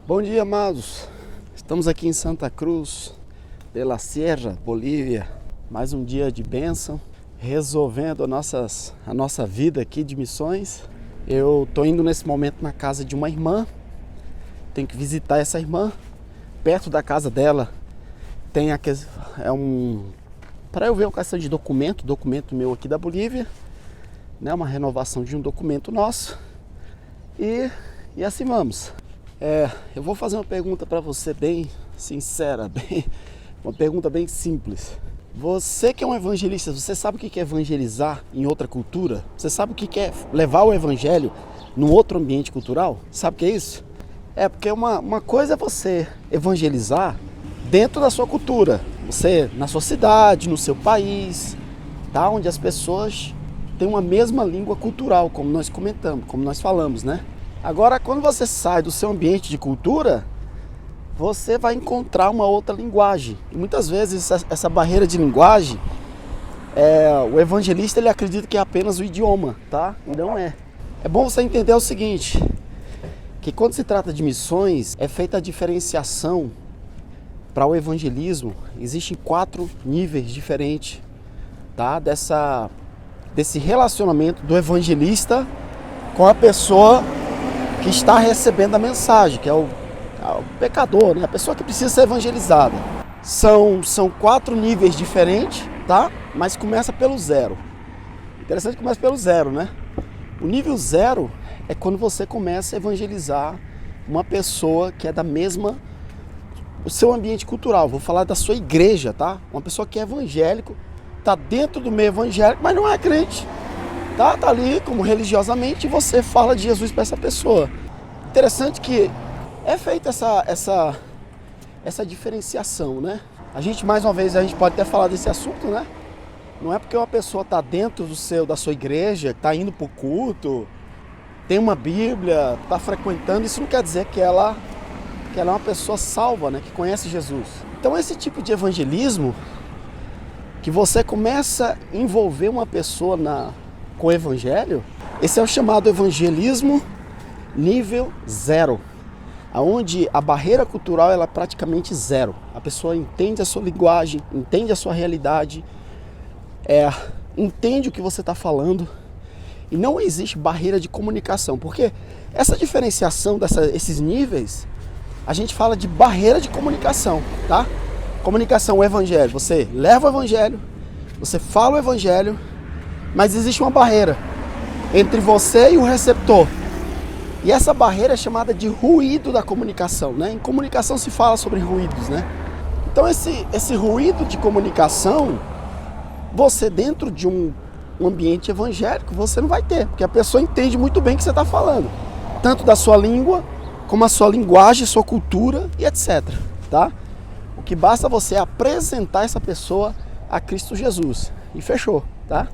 Bom dia, amados. Estamos aqui em Santa Cruz de la Sierra, Bolívia. Mais um dia de bênção, resolvendo a nossa vida aqui de missões. Eu estou indo nesse momento na casa de uma irmã. Tenho que visitar essa irmã. Perto da casa dela tem para eu ver uma questão de documento meu aqui da Bolívia, né? Uma renovação de um documento nosso. E assim vamos. Eu vou fazer uma pergunta para você bem sincera, uma pergunta bem simples. Você que é um evangelista, você sabe o que é evangelizar em outra cultura? Você sabe o que é levar o evangelho num outro ambiente cultural? Sabe o que é isso? Porque uma coisa é você evangelizar dentro da sua cultura. Você, na sua cidade, no seu país, tá? Onde as pessoas têm uma mesma língua cultural, como nós comentamos, como nós falamos, né? Agora, quando você sai do seu ambiente de cultura, você vai encontrar uma outra linguagem. E muitas vezes essa barreira de linguagem, o evangelista ele acredita que é apenas o idioma, tá? E não é. É bom você entender o seguinte, que quando se trata de missões, é feita a diferenciação para o evangelismo. Existem 4 níveis diferentes, tá? Desse relacionamento do evangelista com a pessoa que está recebendo a mensagem, que é o pecador, né? A pessoa que precisa ser evangelizada. São 4 níveis diferentes, tá? Mas começa pelo 0. Interessante que começa pelo 0, né? O nível 0 é quando você começa a evangelizar uma pessoa que é o seu ambiente cultural. Vou falar da sua igreja, tá? Uma pessoa que é evangélico, tá dentro do meio evangélico, mas não é crente. Tá ali como religiosamente e você fala de Jesus para essa pessoa. Interessante que é feita essa diferenciação, né? Mais uma vez, a gente pode até falar desse assunto, né? Não é porque uma pessoa está dentro da sua igreja, está indo para o culto, tem uma Bíblia, está frequentando, isso não quer dizer que ela é uma pessoa salva, né? Que conhece Jesus. Então esse tipo de evangelismo, que você começa a envolver uma pessoa com o evangelho, esse é o chamado evangelismo nível 0. Onde a barreira cultural ela é praticamente 0. A pessoa entende a sua linguagem, entende a sua realidade, entende o que você está falando e não existe barreira de comunicação, porque essa diferenciação esses níveis, a gente fala de barreira de comunicação, tá? Comunicação, o evangelho, você leva o evangelho, você fala o evangelho, mas existe uma barreira entre você e o receptor. E essa barreira é chamada de ruído da comunicação, né? Em comunicação se fala sobre ruídos, né? Então esse ruído de comunicação, você dentro de um ambiente evangélico, você não vai ter, porque a pessoa entende muito bem o que você está falando. Tanto da sua língua, como a sua linguagem, sua cultura e etc. Tá? O que basta você apresentar essa pessoa a Cristo Jesus. E fechou, tá?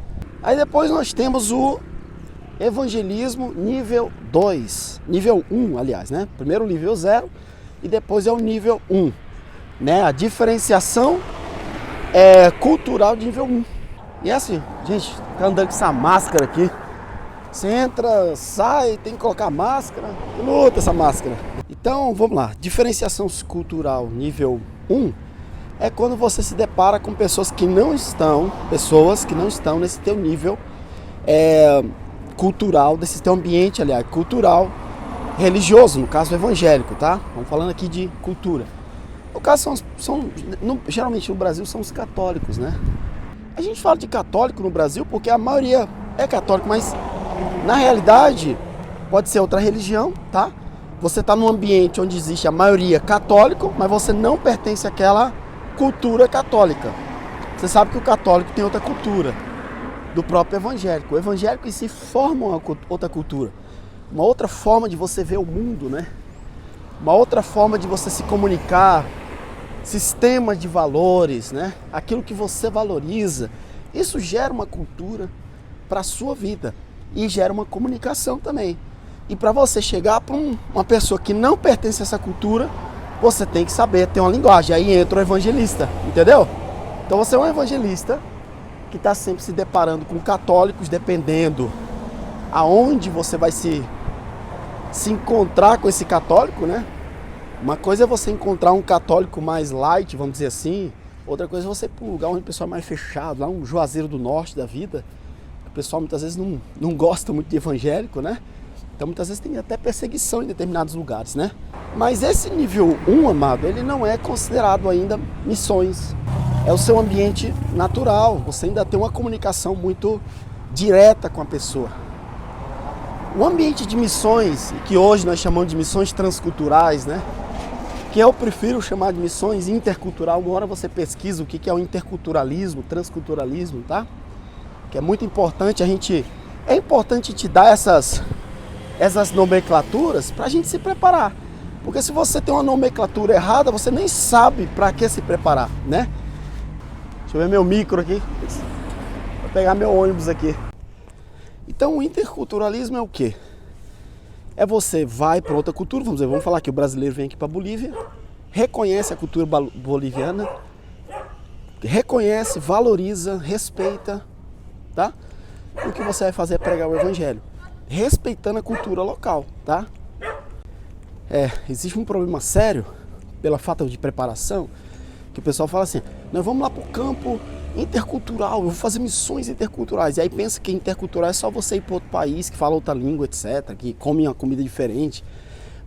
Aí depois nós temos o evangelismo nível 2, nível 1, aliás, né? Primeiro o nível 0 e depois é o nível 1, né? A diferenciação cultural de nível 1. E é assim, gente, tá andando com essa máscara aqui. Você entra, sai, tem que colocar máscara, que luta essa máscara. Então, vamos lá, diferenciação cultural nível 1 é quando você se depara com pessoas que não estão nesse teu nível cultural, desse teu ambiente, aliás, cultural, religioso, no caso evangélico, tá? Vamos falando aqui de cultura. No caso, geralmente no Brasil são os católicos, né? A gente fala de católico no Brasil porque a maioria é católico, mas na realidade pode ser outra religião, tá? Você está num ambiente onde existe a maioria católico, mas você não pertence àquela cultura católica. Você sabe que o católico tem outra cultura do próprio evangélico. O evangélico em si forma uma outra cultura, uma outra forma de você ver o mundo, né? Uma outra forma de você se comunicar, sistema de valores, né? Aquilo que você valoriza. Isso gera uma cultura para a sua vida e gera uma comunicação também. E para você chegar para uma pessoa que não pertence a essa cultura, você tem que saber ter uma linguagem. Aí entra o evangelista, entendeu? Então você é um evangelista que está sempre se deparando com católicos, dependendo aonde você vai se encontrar com esse católico, né? Uma coisa é você encontrar um católico mais light, vamos dizer assim. Outra coisa é você ir para um lugar onde o pessoal é mais fechado, lá um Juazeiro do Norte da vida. O pessoal muitas vezes não gosta muito de evangélico, né? Então muitas vezes tem até perseguição em determinados lugares, né? Mas esse nível 1, amado, ele não é considerado ainda missões. É o seu ambiente natural. Você ainda tem uma comunicação muito direta com a pessoa. O ambiente de missões, que hoje nós chamamos de missões transculturais, né? Que eu prefiro chamar de missões intercultural. Uma hora você pesquisa o que é o interculturalismo, transculturalismo, tá? Que é muito importante é importante te dar essas nomenclaturas para a gente se preparar. Porque se você tem uma nomenclatura errada, você nem sabe para que se preparar, né? Deixa eu ver meu micro aqui. Vou pegar meu ônibus aqui. Então o interculturalismo é o quê? É você vai para outra cultura, vamos falar que o brasileiro vem aqui para a Bolívia, reconhece a cultura boliviana, reconhece, valoriza, respeita, tá? E o que você vai fazer é pregar o evangelho, respeitando a cultura local, tá? Existe um problema sério pela falta de preparação, que o pessoal fala assim, nós vamos lá para o campo intercultural, eu vou fazer missões interculturais. E aí pensa que intercultural é só você ir para outro país, que fala outra língua, etc., que come uma comida diferente.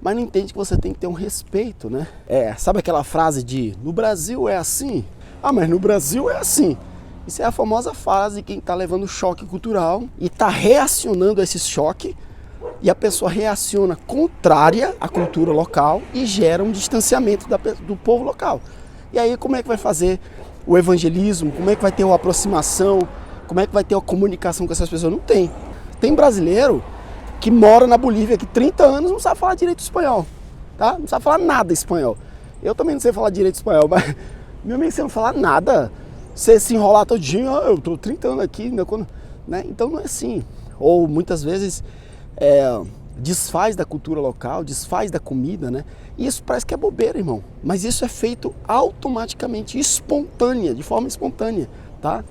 Mas não entende que você tem que ter um respeito, né? Sabe aquela frase de, no Brasil é assim? Ah, mas no Brasil é assim. Isso é a famosa frase de quem está levando choque cultural e está reacionando a esse choque, e a pessoa reaciona contrária à cultura local e gera um distanciamento do povo local. E aí como é que vai fazer o evangelismo? Como é que vai ter uma aproximação? Como é que vai ter uma comunicação com essas pessoas? Não tem. Tem brasileiro que mora na Bolívia aqui 30 anos, não sabe falar direito espanhol, tá? Não sabe falar nada espanhol. Eu também não sei falar direito espanhol, mas meu amigo, você não falar nada, você se enrolar todinho, eu tô 30 anos aqui, né? Então não é assim. Ou muitas vezes desfaz da cultura local, desfaz da comida, né? E isso parece que é bobeira, irmão. Mas isso é feito automaticamente, de forma espontânea, tá?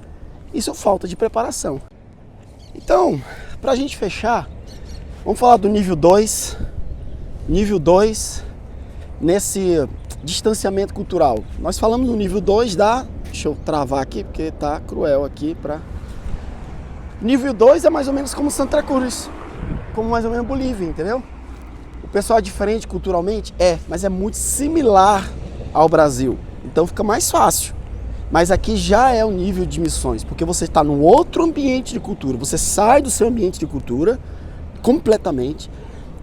Isso é falta de preparação. Então, pra gente fechar, vamos falar do nível 2. Nível 2, nesse distanciamento cultural. Nós falamos no nível 2 deixa eu travar aqui, porque tá cruel aqui Nível 2 é mais ou menos como Santa Cruz, como mais ou menos Bolívia, entendeu? O pessoal é diferente culturalmente? Mas é muito similar ao Brasil. Então fica mais fácil. Mas aqui já é o nível de missões, porque você está num outro ambiente de cultura. Você sai do seu ambiente de cultura completamente.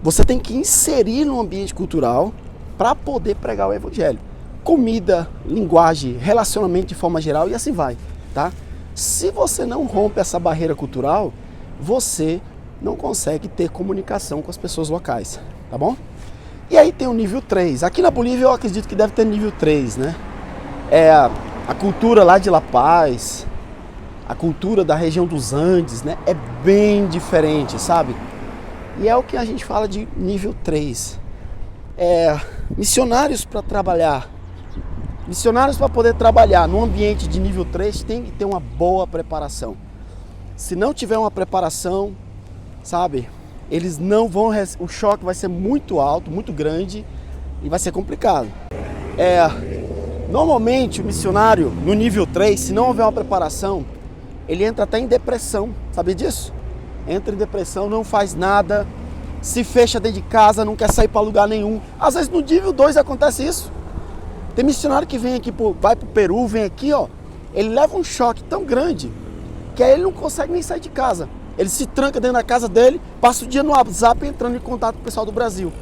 Você tem que inserir no ambiente cultural para poder pregar o evangelho. Comida, linguagem, relacionamento de forma geral e assim vai, tá? Se você não rompe essa barreira cultural, você não consegue ter comunicação com as pessoas locais, tá bom? E aí tem o nível 3. Aqui na Bolívia eu acredito que deve ter nível 3, né? A cultura lá de La Paz, a cultura da região dos Andes, né? É bem diferente, sabe? E é o que a gente fala de nível 3. Missionários para trabalhar. Missionários para poder trabalhar num ambiente de nível 3 tem que ter uma boa preparação. Se não tiver uma preparação, sabe, eles não vão, o choque vai ser muito alto, muito grande e vai ser complicado. Normalmente o missionário no nível 3, se não houver uma preparação, ele entra até em depressão, sabe disso? Entra em depressão, não faz nada, se fecha dentro de casa, não quer sair para lugar nenhum. Às vezes no nível 2 acontece isso. Tem missionário que vem aqui, vai pro Peru, vem aqui, ó, ele leva um choque tão grande que aí ele não consegue nem sair de casa. Ele se tranca dentro da casa dele, passa o dia no WhatsApp entrando em contato com o pessoal do Brasil.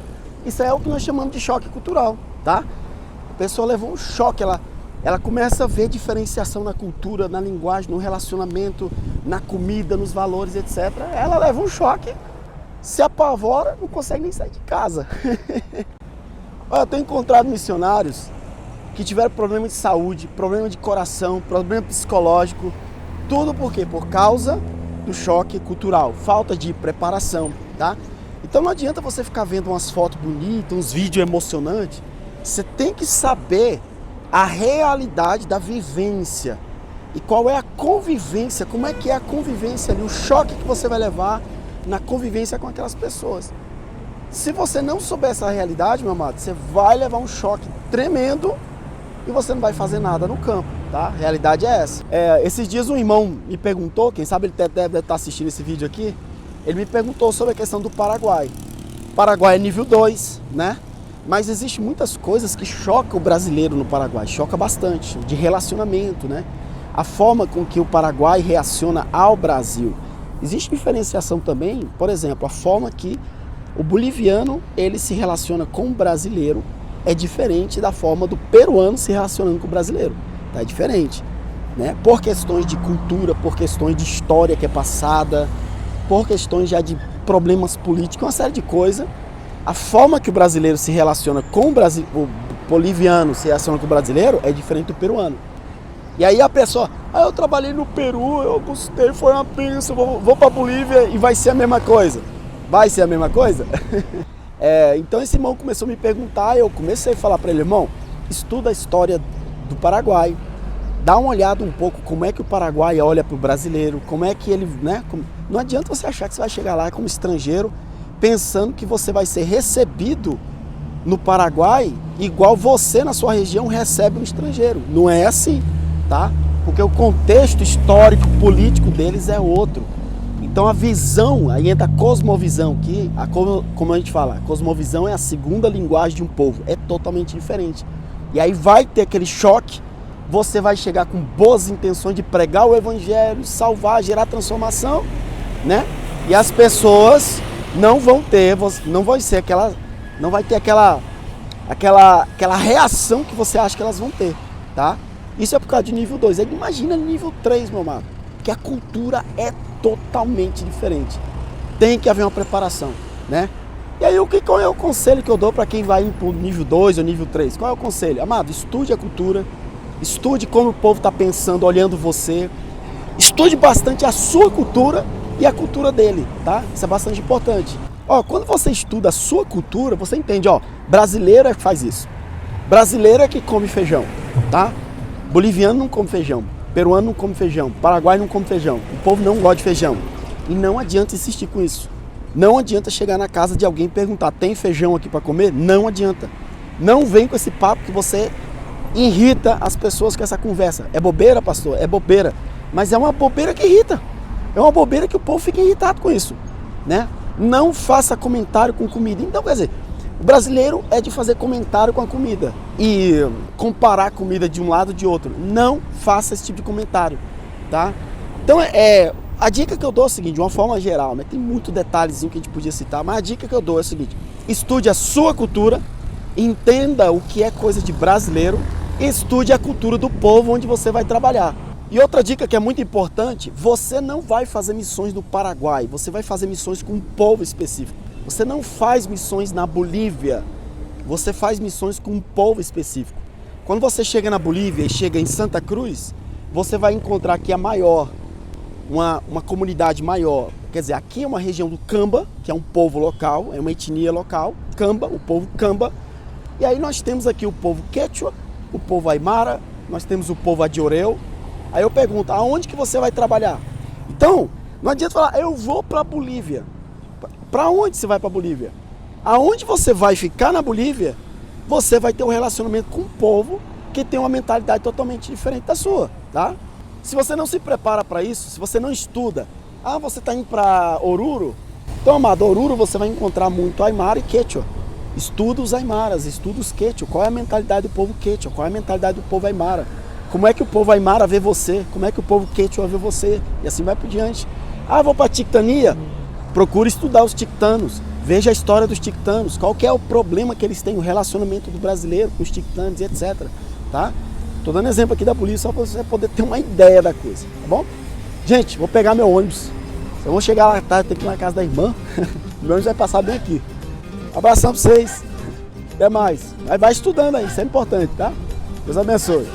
Isso é o que nós chamamos de choque cultural, tá? A pessoa levou um choque, ela começa a ver diferenciação na cultura, na linguagem, no relacionamento, na comida, nos valores, etc. Ela leva um choque, se apavora, não consegue nem sair de casa. Olha, eu tenho encontrado missionários que tiveram problema de saúde, problema de coração, problema psicológico, tudo por quê? Por causa do choque cultural, falta de preparação, tá? Então não adianta você ficar vendo umas fotos bonitas, uns vídeos emocionantes. Você tem que saber a realidade da vivência e qual é a convivência, como é que é a convivência ali, o choque que você vai levar na convivência com aquelas pessoas. Se você não souber essa realidade, meu amado, você vai levar um choque tremendo e você não vai fazer nada no campo, tá? A realidade é essa. Esses dias um irmão me perguntou, quem sabe ele deve estar assistindo esse vídeo aqui, ele me perguntou sobre a questão do Paraguai. O Paraguai é nível 2, né? Mas existem muitas coisas que chocam o brasileiro no Paraguai, choca bastante, de relacionamento, né? A forma com que o Paraguai reaciona ao Brasil. Existe diferenciação também, por exemplo, a forma que o boliviano ele se relaciona com o brasileiro é diferente da forma do peruano se relacionando com o brasileiro. Tá? É diferente, né? Por questões de cultura, por questões de história que é passada, por questões já de problemas políticos, uma série de coisas. A forma que o brasileiro se relaciona com o boliviano se relaciona com o brasileiro é diferente do peruano. E aí a pessoa, eu trabalhei no Peru, eu gostei, foi uma bênção, vou para Bolívia e vai ser a mesma coisa. Vai ser a mesma coisa? Então esse irmão começou a me perguntar, eu comecei a falar para ele, irmão, estuda a história do Paraguai, dá uma olhada um pouco como é que o Paraguai olha para o brasileiro, como é que ele, né? Não adianta você achar que você vai chegar lá como estrangeiro, pensando que você vai ser recebido no Paraguai igual você na sua região recebe um estrangeiro. Não é assim, tá? Porque o contexto histórico, político deles é outro. Então a visão, aí entra a cosmovisão, que como a gente fala, a cosmovisão é a segunda linguagem de um povo, é totalmente diferente. E aí vai ter aquele choque, você vai chegar com boas intenções de pregar o evangelho, salvar, gerar transformação, né? E as pessoas não vai ter aquela reação que você acha que elas vão ter, tá? Isso é por causa de nível 2. Aí imagina nível 3, meu amado, que a cultura é totalmente diferente. Tem que haver uma preparação, né? E aí qual é o conselho que eu dou para quem vai para o nível 2 ou nível 3? Qual é o conselho? Amado, estude a cultura, estude como o povo está pensando, olhando você, estude bastante a sua cultura e a cultura dele, tá? Isso é bastante importante. Quando você estuda a sua cultura, você entende, brasileiro é que faz isso. Brasileiro é que come feijão, tá? Boliviano não come feijão, peruano não come feijão, paraguai não come feijão. O povo não gosta de feijão. E não adianta insistir com isso. Não adianta chegar na casa de alguém e perguntar, tem feijão aqui para comer? Não adianta. Não vem com esse papo que você irrita as pessoas com essa conversa. É bobeira, pastor? É bobeira. Mas é uma bobeira que irrita. É uma bobeira que o povo fica irritado com isso, né? Não faça comentário com comida. Então, quer dizer, o brasileiro é de fazer comentário com a comida e comparar a comida de um lado ou de outro. Não faça esse tipo de comentário, tá? Então, a dica que eu dou é o seguinte, de uma forma geral, né? Tem muito detalhezinho que a gente podia citar, mas a dica que eu dou é o seguinte, estude a sua cultura, entenda o que é coisa de brasileiro, estude a cultura do povo onde você vai trabalhar. E outra dica que é muito importante, você não vai fazer missões no Paraguai, você vai fazer missões com um povo específico. Você não faz missões na Bolívia, você faz missões com um povo específico. Quando você chega na Bolívia e chega em Santa Cruz, você vai encontrar aqui uma comunidade maior. Quer dizer, aqui é uma região do Camba, que é um povo local, é uma etnia local, Camba, o povo Camba. E aí nós temos aqui o povo Quechua, o povo Aymara, nós temos o povo Adioreu. Aí eu pergunto, aonde que você vai trabalhar? Então, não adianta falar, eu vou para a Bolívia. Para onde você vai para a Bolívia? Aonde você vai ficar na Bolívia, você vai ter um relacionamento com um povo que tem uma mentalidade totalmente diferente da sua, tá? Se você não se prepara para isso, se você não estuda, você está indo para Oruro? Então, amado, Oruro você vai encontrar muito Aymara e Quechua. Estuda os Aymaras, estuda os Quechua. Qual é a mentalidade do povo Quechua? Qual é a mentalidade do povo Aymara? Como é que o povo Aymara vê você? Como é que o povo Quechua vê você? E assim vai por diante. Vou para a Tictania? Procure estudar os tictanos. Veja a história dos tictanos. Qual que é o problema que eles têm, o relacionamento do brasileiro com os tictanos e etc. Tá? Tô dando exemplo aqui da polícia só para você poder ter uma ideia da coisa, tá bom? Gente, vou pegar meu ônibus. Eu vou chegar lá tarde, tenho que ir na casa da irmã. O ônibus vai passar bem aqui. Abração para vocês. Até mais. Vai estudando aí, isso é importante, tá? Deus abençoe.